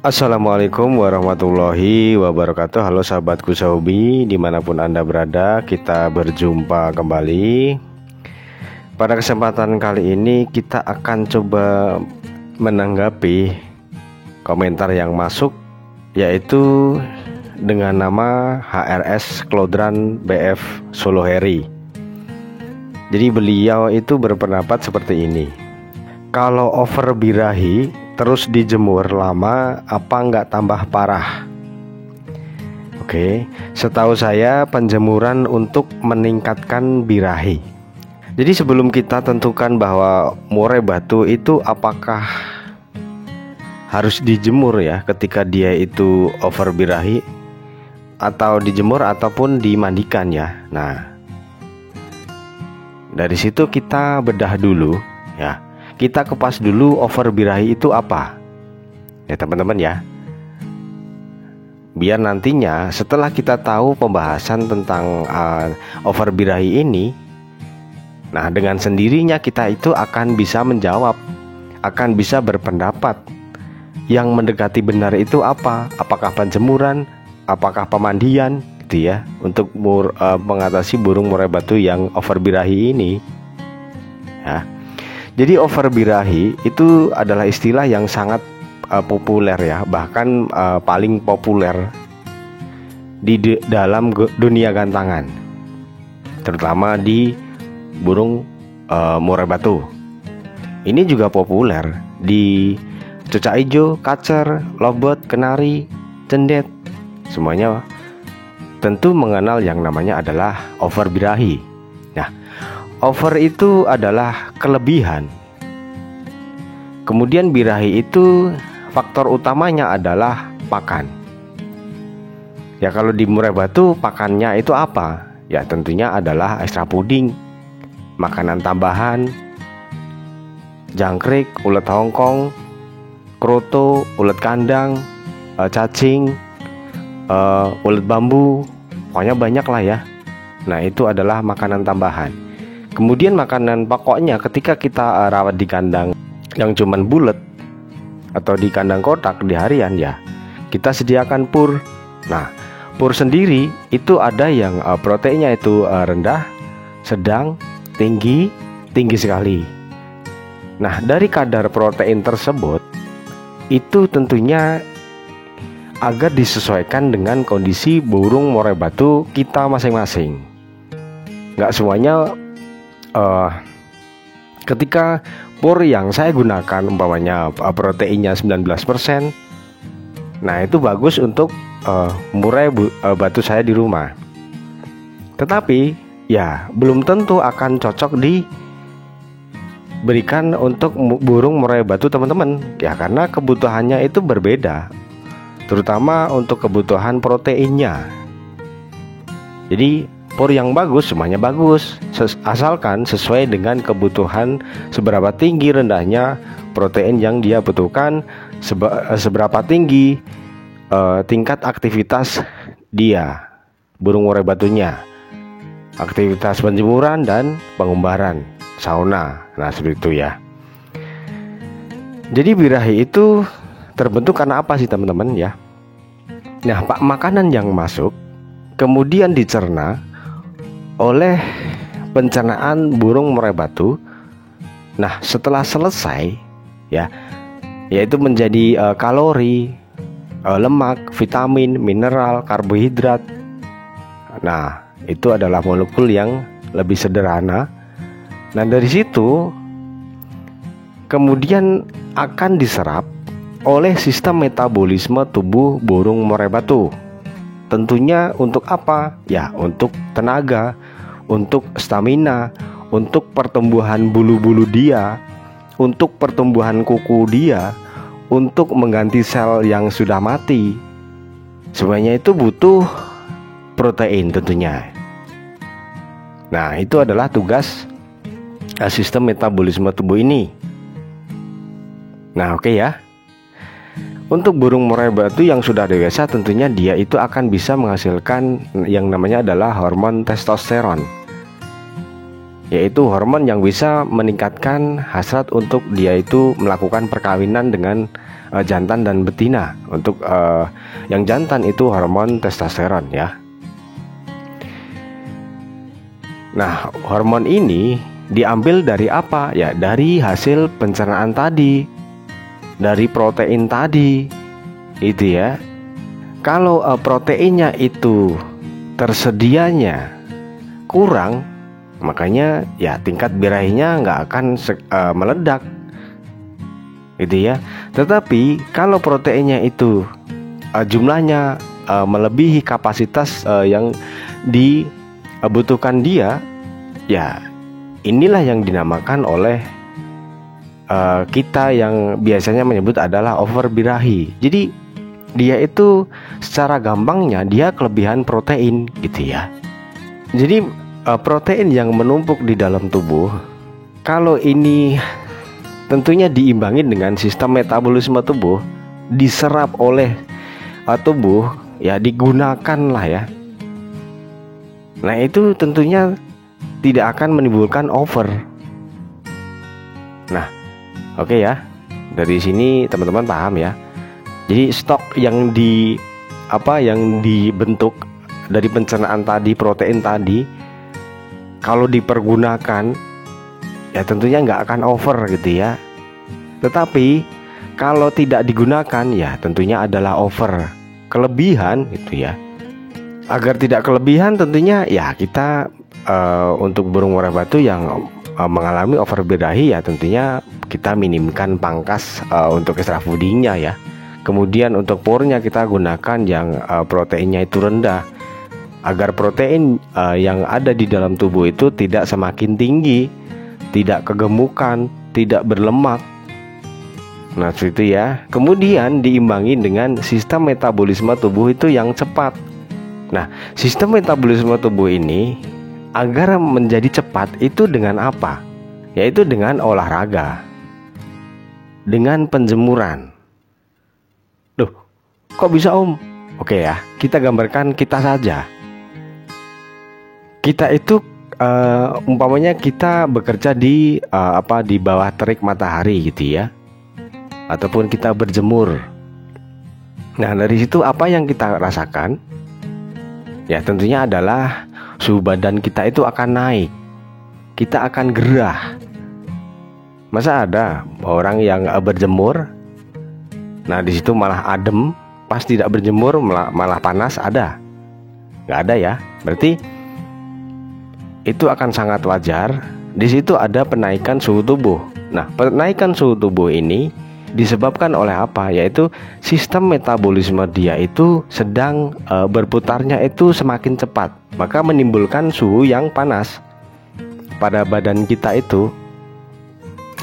Assalamualaikum warahmatullahi wabarakatuh. Halo sahabatku Sahobi, dimanapun Anda berada, kita berjumpa kembali. Pada kesempatan kali ini kita akan coba menanggapi komentar yang masuk, yaitu dengan nama HRS Cloudran BF Soloheri. Jadi beliau itu berpendapat seperti ini: kalau over birahi terus dijemur lama, apa nggak tambah parah? Oke, setahu saya penjemuran untuk meningkatkan birahi. Jadi sebelum kita tentukan bahwa murai batu itu apakah harus dijemur ya ketika dia itu over birahi, atau dijemur ataupun dimandikan ya. Nah, dari situ kita bedah dulu ya. Kita kupas dulu over birahi itu apa ya teman-teman ya, biar nantinya setelah kita tahu pembahasan tentang over birahi ini, nah dengan sendirinya kita itu akan bisa menjawab, akan bisa berpendapat yang mendekati benar itu apa, apakah penjemuran, apakah pemandian gitu ya, untuk mengatasi burung murai batu yang over birahi ini ya. Jadi over birahi itu adalah istilah yang sangat populer ya, bahkan paling populer di dalam dunia gantangan, terutama di burung murai batu. Ini juga populer di cucak hijau, kacer, lobot, kenari, cendet, semuanya tentu mengenal yang namanya adalah over birahi. Nah, over itu adalah kelebihan. Kemudian birahi itu faktor utamanya adalah pakan. Ya kalau di murai batu pakannya itu apa? Ya tentunya adalah ekstra puding, makanan tambahan, jangkrik, ulet hongkong, kroto, ulet kandang, cacing, ulet bambu, pokoknya banyak lah ya. Nah itu adalah makanan tambahan. Kemudian makanan pokoknya ketika kita rawat di kandang yang cuman bulat atau di kandang kotak di harian ya, kita sediakan pur. Nah, pur sendiri itu ada yang proteinnya itu rendah, sedang, tinggi sekali. Nah, dari kadar protein tersebut itu tentunya agar disesuaikan dengan kondisi burung murai batu kita masing-masing. Nggak semuanya ketika pur yang saya gunakan umpamanya proteinnya 19%, nah itu bagus untuk murai batu saya di rumah. Tetapi ya belum tentu akan cocok diberikan untuk burung murai batu teman-teman ya, karena kebutuhannya itu berbeda, terutama untuk kebutuhan proteinnya. Jadi pur yang bagus semuanya bagus, asalkan sesuai dengan kebutuhan, seberapa tinggi rendahnya protein yang dia butuhkan, seberapa tinggi tingkat aktivitas dia burung murai batunya, aktivitas penjemuran dan pengumbaran, sauna. Nah seperti itu ya. Jadi birahi itu terbentuk karena apa sih teman-teman ya? Nah, makanan yang masuk kemudian dicerna oleh pencernaan burung murai batu. Nah setelah selesai ya, yaitu menjadi kalori, lemak, vitamin, mineral, karbohidrat. Nah itu adalah molekul yang lebih sederhana. Nah dari situ kemudian akan diserap oleh sistem metabolisme tubuh burung murai batu. Tentunya untuk apa? Ya untuk tenaga, untuk stamina, untuk pertumbuhan bulu-bulu dia, untuk pertumbuhan kuku dia, untuk mengganti sel yang sudah mati. Semuanya itu butuh protein tentunya. Nah itu adalah tugas sistem metabolisme tubuh ini. Nah oke ya. Untuk burung murai batu yang sudah dewasa tentunya dia itu akan bisa menghasilkan yang namanya adalah hormon testosteron. yaitu hormon yang bisa meningkatkan hasrat untuk dia itu melakukan perkawinan dengan jantan dan betina. Untuk yang jantan itu hormon testosteron ya. Nah, hormon ini diambil dari apa? Ya, dari hasil pencernaan tadi, dari protein tadi, itu ya. Kalau proteinnya itu tersedianya kurang, makanya ya tingkat birahinya nggak akan meledak, gitu ya. Tetapi kalau proteinnya itu jumlahnya melebihi kapasitas yang dibutuhkan dia, ya inilah yang dinamakan oleh kita yang biasanya menyebut adalah overbirahi. Jadi dia itu secara gampangnya dia kelebihan protein, gitu ya. Jadi protein yang menumpuk di dalam tubuh, kalau ini tentunya diimbangi dengan sistem metabolisme tubuh, diserap oleh tubuh, ya digunakan lah ya. Nah itu tentunya tidak akan menimbulkan over. Nah oke ya, dari sini teman-teman paham ya. Jadi stok yang dibentuk dari pencernaan tadi, protein tadi, kalau dipergunakan ya tentunya nggak akan over, gitu ya. Tetapi kalau tidak digunakan ya tentunya adalah over, kelebihan, gitu ya. Agar tidak kelebihan tentunya ya kita untuk burung muara batu yang mengalami overbirahi ya tentunya kita minimkan pangkas untuk extra foodingnya ya. Kemudian untuk purnya kita gunakan yang proteinnya itu rendah, agar protein yang ada di dalam tubuh itu tidak semakin tinggi, tidak kegemukan, tidak berlemak. Nah seperti itu ya. Kemudian diimbangi dengan sistem metabolisme tubuh itu yang cepat. Nah sistem metabolisme tubuh ini agar menjadi cepat itu dengan apa? Yaitu dengan olahraga, dengan penjemuran. Loh, kok bisa Om? Oke ya, kita gambarkan kita saja. Kita itu umpamanya kita bekerja di di bawah terik matahari, gitu ya, ataupun kita berjemur. Nah dari situ apa yang kita rasakan? Ya tentunya adalah suhu badan kita itu akan naik, kita akan gerah. Masa ada orang yang berjemur, nah di situ malah adem, pas tidak berjemur malah panas? Ada? Nggak ada ya. Berarti itu akan sangat wajar. Di situ ada penaikan suhu tubuh. Nah penaikan suhu tubuh ini disebabkan oleh apa? Yaitu sistem metabolisme dia itu sedang berputarnya itu semakin cepat, maka menimbulkan suhu yang panas pada badan kita itu.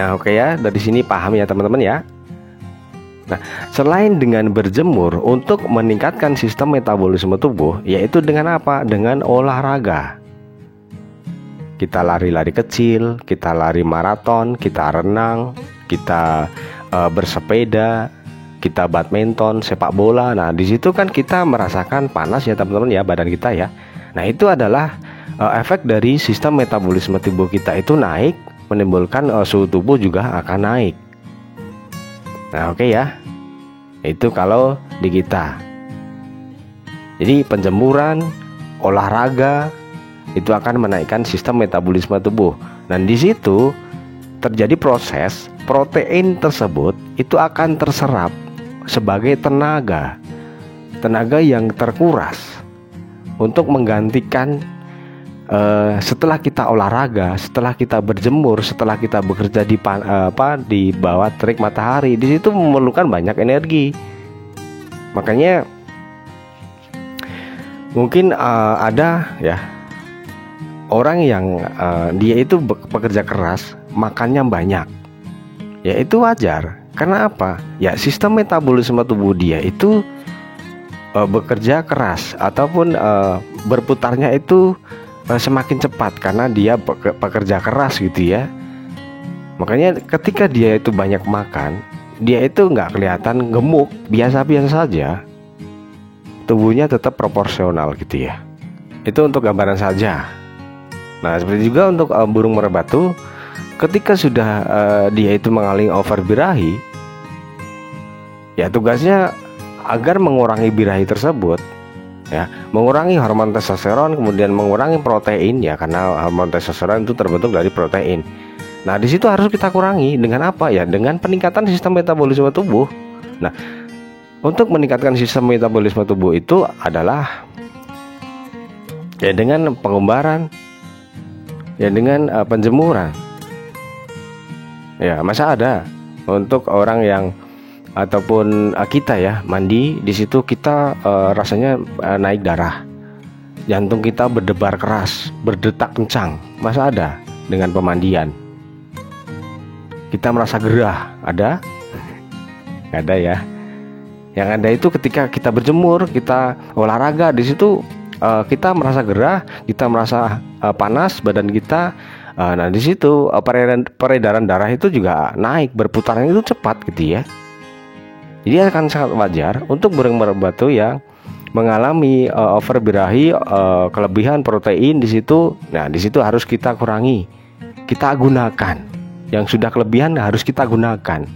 Nah oke ya, dari sini paham ya teman-teman ya. Nah selain dengan berjemur untuk meningkatkan sistem metabolisme tubuh, yaitu dengan apa? Dengan olahraga. Kita lari-lari kecil, kita lari maraton, kita renang, kita bersepeda, kita badminton, sepak bola. Nah di situ kan kita merasakan panas ya teman-teman ya, badan kita ya. Nah itu adalah efek dari sistem metabolisme tubuh kita itu naik, menimbulkan suhu tubuh juga akan naik. Nah oke ya, itu kalau di kita. Jadi penjemuran, olahraga itu akan menaikkan sistem metabolisme tubuh. Dan di situ terjadi proses protein tersebut itu akan terserap sebagai tenaga yang terkuras untuk menggantikan setelah kita olahraga, setelah kita berjemur, setelah kita bekerja di bawah terik matahari. Di situ memerlukan banyak energi. Makanya mungkin ada ya orang yang dia itu bekerja keras, makannya banyak. Ya itu wajar. Karena apa? Ya sistem metabolisme tubuh dia itu bekerja keras ataupun berputarnya itu semakin cepat karena dia pekerja keras, gitu ya. Makanya ketika dia itu banyak makan, dia itu nggak kelihatan gemuk, biasa-biasa saja. Tubuhnya tetap proporsional, gitu ya. Itu untuk gambaran saja. Nah seperti juga untuk burung merpati, ketika sudah dia itu mengalami overbirahi, Ya tugasnya agar mengurangi birahi tersebut, ya, mengurangi hormon testosteron, kemudian mengurangi protein, ya, karena hormon testosteron itu terbentuk dari protein. Nah, di situ harus kita kurangi dengan apa, ya? Dengan peningkatan sistem metabolisme tubuh. Nah, untuk meningkatkan sistem metabolisme tubuh itu adalah ya dengan pengumbaran, ya dengan penjemuran. Ya, masa ada untuk orang yang ataupun kita ya mandi di situ kita rasanya naik darah, jantung kita berdebar keras, berdetak kencang. Masa ada dengan pemandian kita merasa gerah? Ada? Nggak ada ya. Yang ada itu ketika kita berjemur, kita olahraga di situ kita merasa gerah, kita merasa panas badan kita. Nah di situ peredaran darah itu juga naik, berputaran itu cepat gitu ya. Jadi akan sangat wajar untuk burung merpati yang mengalami over birahi, kelebihan protein di situ. Nah, di situ harus kita kurangi. Kita gunakan. Yang sudah kelebihan harus kita gunakan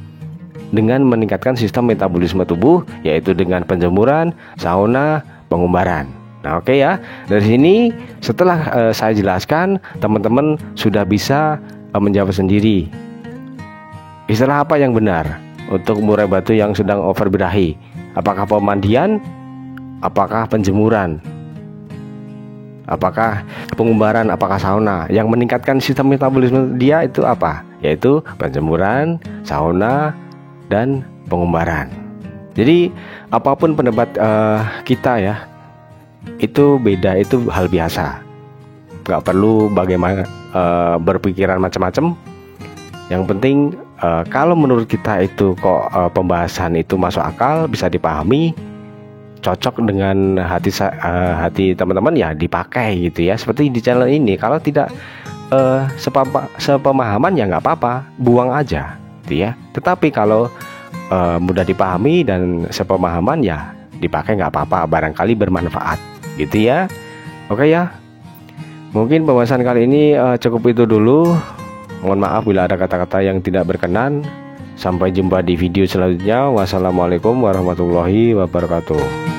dengan meningkatkan sistem metabolisme tubuh, yaitu dengan penjemuran, sauna, pengumbaran. Nah, oke ya. Dari sini setelah saya jelaskan, teman-teman sudah bisa menjawab sendiri. Istilah apa yang benar untuk murai batu yang sedang over birahi? Apakah pemandian? Apakah penjemuran? Apakah pengumbaran? Apakah sauna? Yang meningkatkan sistem metabolisme dia itu apa? Yaitu penjemuran, sauna, dan pengumbaran. Jadi apapun pendapat kita ya, itu beda, itu hal biasa. Gak perlu bagaimana berpikiran macam-macam. Yang penting kalau menurut kita itu kok pembahasan itu masuk akal, bisa dipahami, cocok dengan hati teman-teman, ya dipakai gitu ya. Seperti di channel ini, kalau tidak sepemahaman ya nggak apa-apa, buang aja gitu ya. Tetapi kalau mudah dipahami dan sepemahaman ya dipakai, nggak apa-apa, barangkali bermanfaat gitu ya. Oke ya, mungkin pembahasan kali ini cukup itu dulu. Mohon maaf bila ada kata-kata yang tidak berkenan. Sampai jumpa di video selanjutnya. Wassalamualaikum warahmatullahi wabarakatuh.